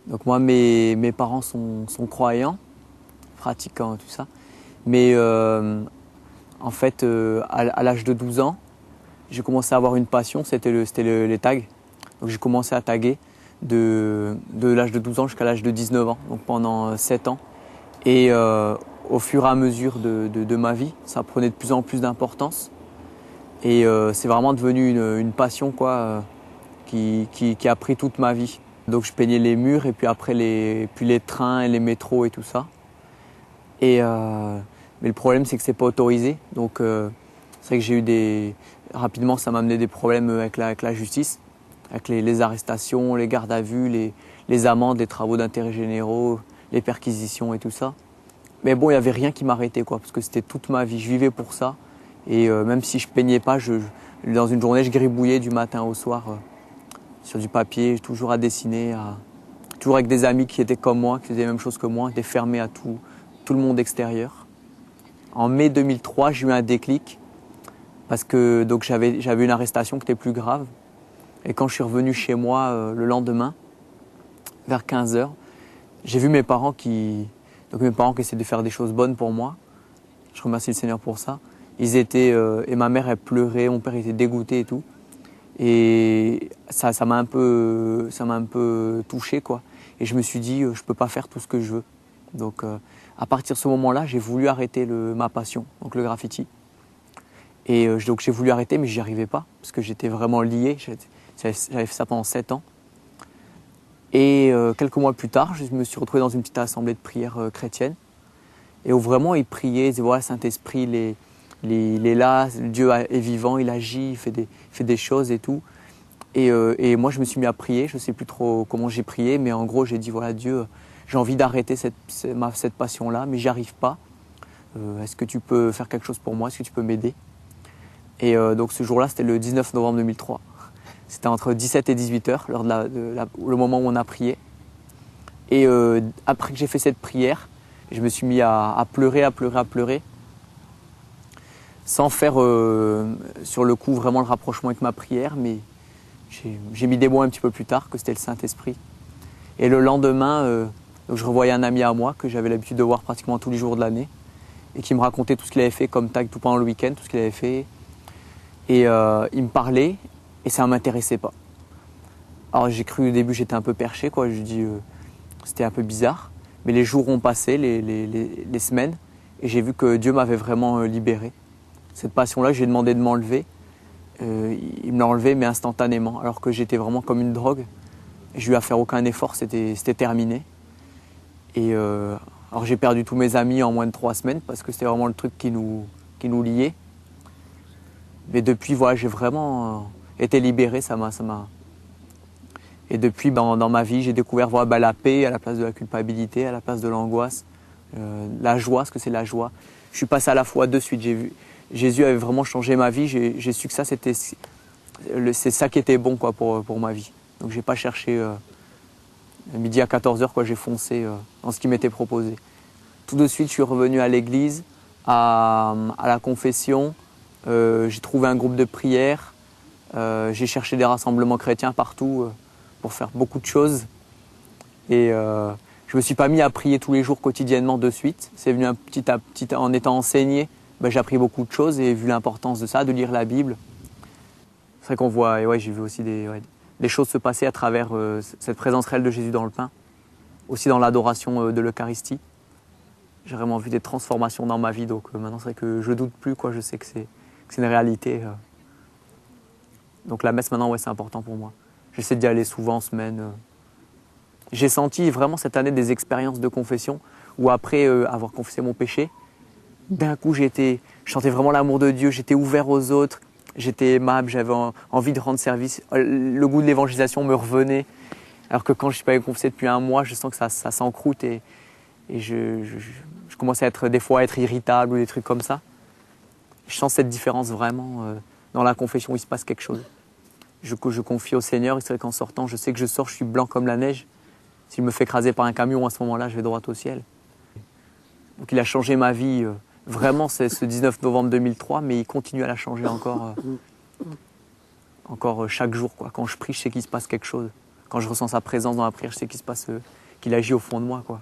Donc moi, mes parents sont croyants, pratiquants, tout ça. Mais en fait, à l'âge de 12 ans, j'ai commencé à avoir une passion, c'était les tags. Donc j'ai commencé à taguer de l'âge de 12 ans jusqu'à l'âge de 19 ans, donc pendant 7 ans. Et au fur et à mesure de ma vie, ça prenait de plus en plus d'importance. Et c'est vraiment devenu une passion quoi, qui a pris toute ma vie. Donc je peignais les murs et puis après puis les trains et les métros et tout ça. Et, mais le problème c'est que c'est pas autorisé. Donc c'est vrai que j'ai eu rapidement ça m'a amené des problèmes avec la justice, avec les arrestations, les gardes à vue, les amendes, les travaux d'intérêt généraux, les perquisitions et tout ça. Mais bon, il n'y avait rien qui m'arrêtait quoi, parce que c'était toute ma vie, je vivais pour ça. Et même si je peignais pas, dans une journée je gribouillais du matin au soir sur du papier, toujours à dessiner, toujours avec des amis qui étaient comme moi, qui faisaient les mêmes choses que moi, qui étaient fermés à tout le monde extérieur. En mai 2003, j'ai eu un déclic parce que donc j'avais une arrestation qui était plus grave. Et quand je suis revenu chez moi le lendemain, vers 15 heures, j'ai vu mes parents qui essayaient de faire des choses bonnes pour moi. Je remercie le Seigneur pour ça. Et ma mère elle pleurait, mon père était dégoûté et tout. Et ça m'a un peu touché quoi. Et je me suis dit je peux pas faire tout ce que je veux. Donc à partir de ce moment-là, j'ai voulu arrêter ma passion, donc le graffiti. Et donc j'ai voulu arrêter mais j'y arrivais pas parce que j'étais vraiment lié. J'avais fait ça pendant 7 ans. Et quelques mois plus tard, je me suis retrouvé dans une petite assemblée de prière chrétienne. Et où vraiment ils priaient, ils disaient voilà, Saint-Esprit, il est là, Dieu est vivant, il agit, il fait des choses et tout. Et moi je me suis mis à prier, je ne sais plus trop comment j'ai prié, mais en gros j'ai dit voilà Dieu, j'ai envie d'arrêter cette passion-là, mais j'y arrive pas. Est-ce que tu peux faire quelque chose pour moi? Est-ce que tu peux m'aider? Et donc ce jour-là, c'était le 19 novembre 2003. C'était entre 17 et 18 heures, le moment où on a prié. Et après que j'ai fait cette prière, je me suis mis à pleurer, sans faire sur le coup vraiment le rapprochement avec ma prière, mais j'ai mis des mots un petit peu plus tard que c'était le Saint-Esprit. Et le lendemain, donc je revoyais un ami à moi que j'avais l'habitude de voir pratiquement tous les jours de l'année et qui me racontait tout ce qu'il avait fait comme tag tout pendant le week-end, tout ce qu'il avait fait. Et il me parlait et ça ne m'intéressait pas. Alors j'ai cru au début, j'étais un peu perché, quoi. Je dis c'était un peu bizarre. Mais les jours ont passé, les semaines, et j'ai vu que Dieu m'avait vraiment libéré. Cette passion-là, j'ai demandé de m'enlever. Il me l'a enlevé, mais instantanément, alors que j'étais vraiment comme une drogue. Je lui ai à faire aucun effort, c'était terminé. Et alors j'ai perdu tous mes amis en moins de 3 semaines, parce que c'était vraiment le truc qui nous liait. Mais depuis, voilà, j'ai vraiment été libéré, ça m'a. Et depuis, dans ma vie, j'ai découvert voilà, la paix à la place de la culpabilité, à la place de l'angoisse, la joie, ce que c'est la joie. Je suis passé à la foi de suite. J'ai vu Jésus avait vraiment changé ma vie. J'ai su que ça, c'est ça qui était bon quoi, pour ma vie. Donc j'ai pas cherché midi à 14 heures, quoi, j'ai foncé dans ce qui m'était proposé. Tout de suite, je suis revenu à l'église, à la confession. J'ai trouvé un groupe de prière. J'ai cherché des rassemblements chrétiens partout pour faire beaucoup de choses. Et je me suis pas mis à prier tous les jours quotidiennement de suite. C'est venu petit à petit en étant enseigné. J'ai appris beaucoup de choses et vu l'importance de ça, de lire la Bible. C'est vrai qu'on voit, et ouais, j'ai vu aussi des choses se passer à travers cette présence réelle de Jésus dans le pain. Aussi dans l'adoration de l'Eucharistie. J'ai vraiment vu des transformations dans ma vie. Donc maintenant, c'est vrai que je doute plus, quoi. Je sais que c'est une réalité. Donc la messe maintenant, ouais, c'est important pour moi. J'essaie d'y aller souvent en semaine. J'ai senti vraiment cette année des expériences de confession où après avoir confessé mon péché, d'un coup je sentais vraiment l'amour de Dieu, j'étais ouvert aux autres, j'étais aimable, j'avais envie de rendre service. Le goût de l'évangélisation me revenait. Alors que quand je ne suis pas confessé depuis un mois, je sens que ça s'encroute et je commençais des fois à être irritable ou des trucs comme ça. Je sens cette différence vraiment. Dans la confession, il se passe quelque chose. Je confie au Seigneur, et c'est vrai qu'en sortant, je sais que je sors, je suis blanc comme la neige. S'il me fait écraser par un camion, à ce moment-là, je vais droit au ciel. Donc il a changé ma vie, vraiment, c'est ce 19 novembre 2003, mais il continue à la changer encore chaque jour, quoi. Quand je prie, je sais qu'il se passe quelque chose. quand je ressens sa présence dans la prière, je sais qu'il agit au fond de moi, quoi.